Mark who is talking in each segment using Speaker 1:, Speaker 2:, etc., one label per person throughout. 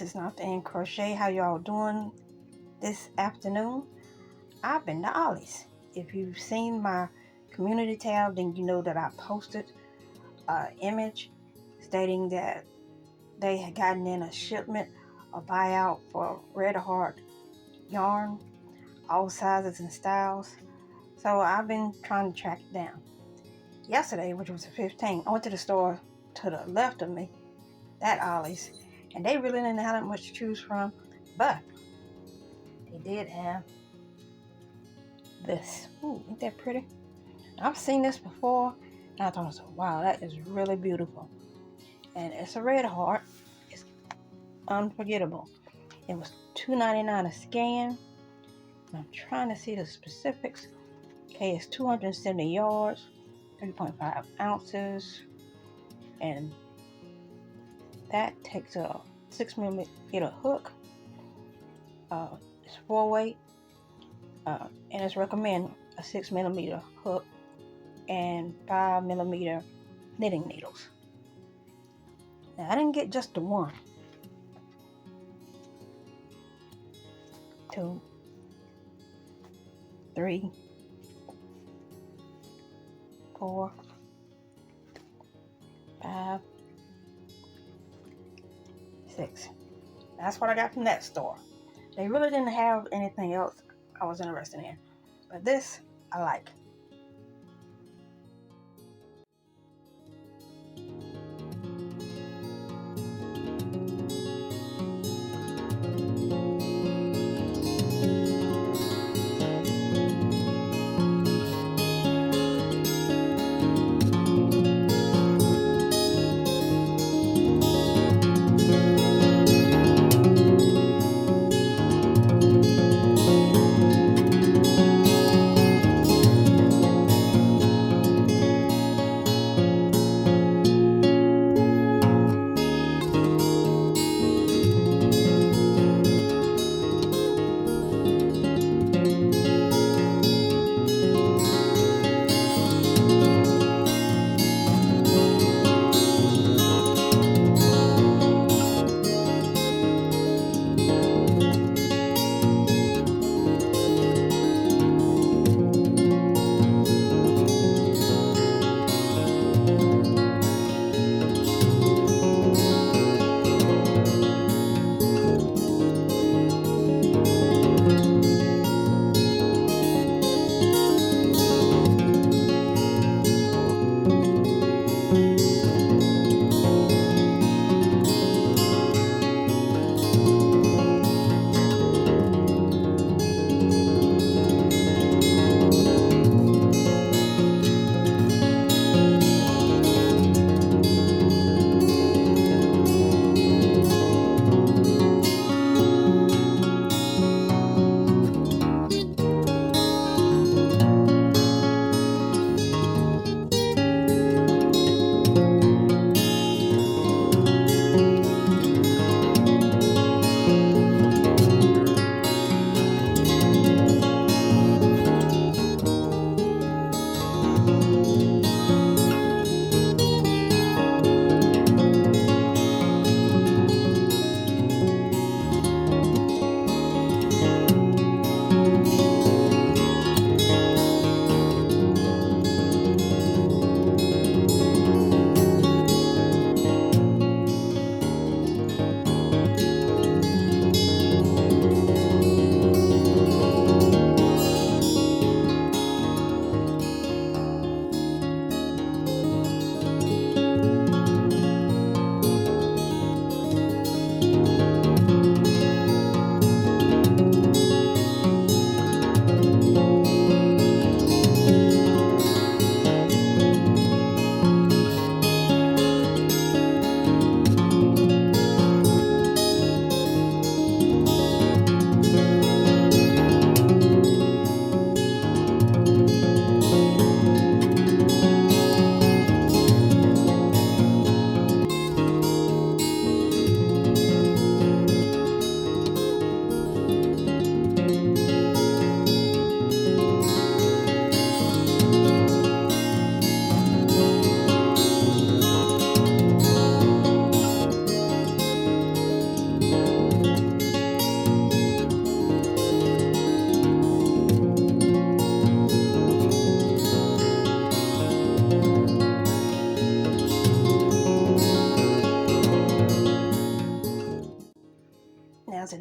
Speaker 1: this is not the end crochet. How y'all doing this afternoon? I've been to Ollie's. If you've seen my community tab, then you know that I posted an image stating that they had gotten in a shipment, a buyout for Red Heart yarn, all sizes and styles. So I've been trying to track it down. Yesterday, which was the 15th, I went to the store to the left of me, that Ollie's, and they really didn't have that much to choose from, but they did have this. Ooh, ain't that pretty? I've seen this before, and I thought, wow, that is really beautiful. And it's a red heart. It's Unforgettable. It was $2.99 a scan. I'm trying to see the specifics. Okay, it's 270 yards, 3.5 ounces, and that takes a 6mm hook. It's 4-weight, and it's recommend a 6mm hook and 5mm knitting needles. Now, I didn't get just the one. 2, 3, 4, 5, 6. That's what I got from that store. They really didn't have anything else I was interested in, but this I like.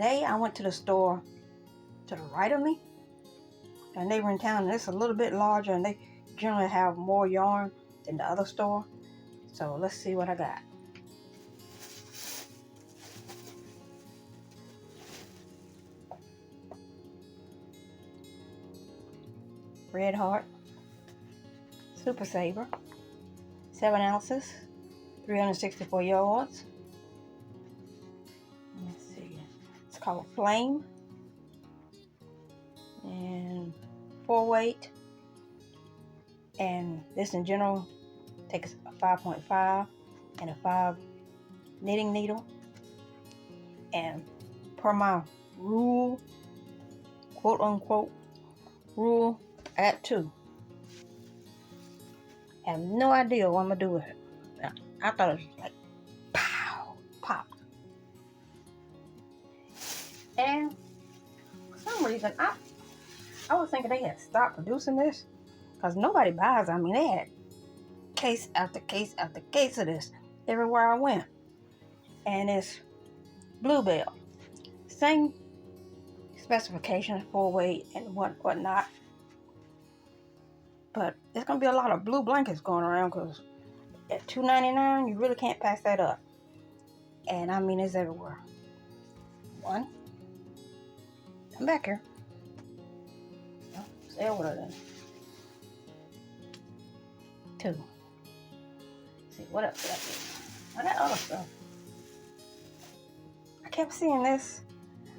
Speaker 1: today I went to the store to the right of me, a neighboring town, and it's a little bit larger, and they generally have more yarn than the other store. So let's see what I got. Red Heart Super Saver, 7 ounces, 364 yards. Let's see, it's called Flame, and 4 weight, and this in general takes a 5.5 and a 5 knitting needle, and per my rule, quote unquote rule, I got 2. I have no idea what I'm gonna do with it. I thought it was like pow, pop. And for some reason, I was thinking they had stopped producing this because nobody buys. I mean, they had case after case after case of this everywhere I went. And it's Bluebell, same specifications, 4 weight and whatnot. But there's gonna be a lot of blue blankets going around because at $2.99 you really can't pass that up. And I mean, it's everywhere. 1, come back here. Oh, stay over there then. 2. See what else did I get? I got other stuff. I kept seeing this.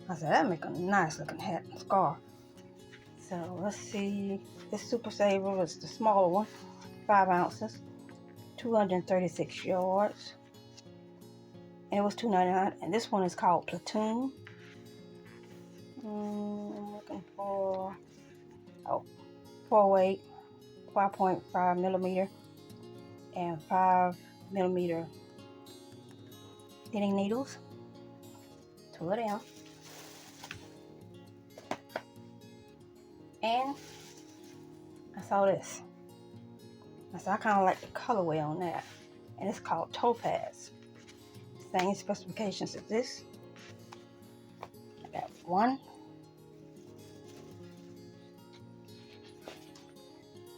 Speaker 1: I said that'd make a nice looking hat and scarf. So let's see. This Super Saver is the smaller one, 5 ounces, 236 yards, and it was $2.99. And this one is called Platoon. I'm looking for 4 weight, 5.5 millimeter, and 5 millimeter knitting needles. 2 of them. And I saw this. I said I kind of like the colorway on that, and it's called Topaz. Same specifications as this. I got 1,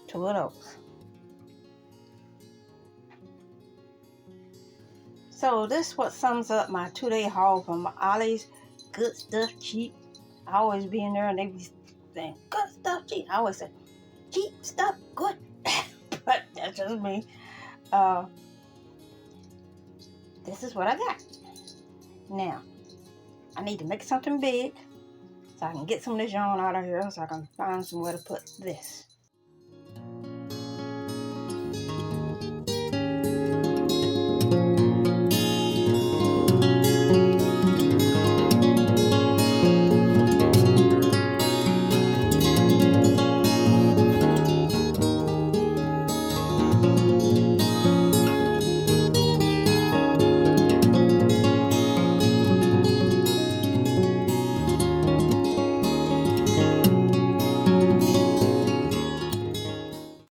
Speaker 1: 2 of those. So this what sums up my 2-day haul from Ollie's Good Stuff Cheap. I always be in there and they be saying good stuff cheap. I always say cheap stuff good. But that's just me. This is what I got. Now, I need to make something big so I can get some of this yarn out of here so I can find somewhere to put this.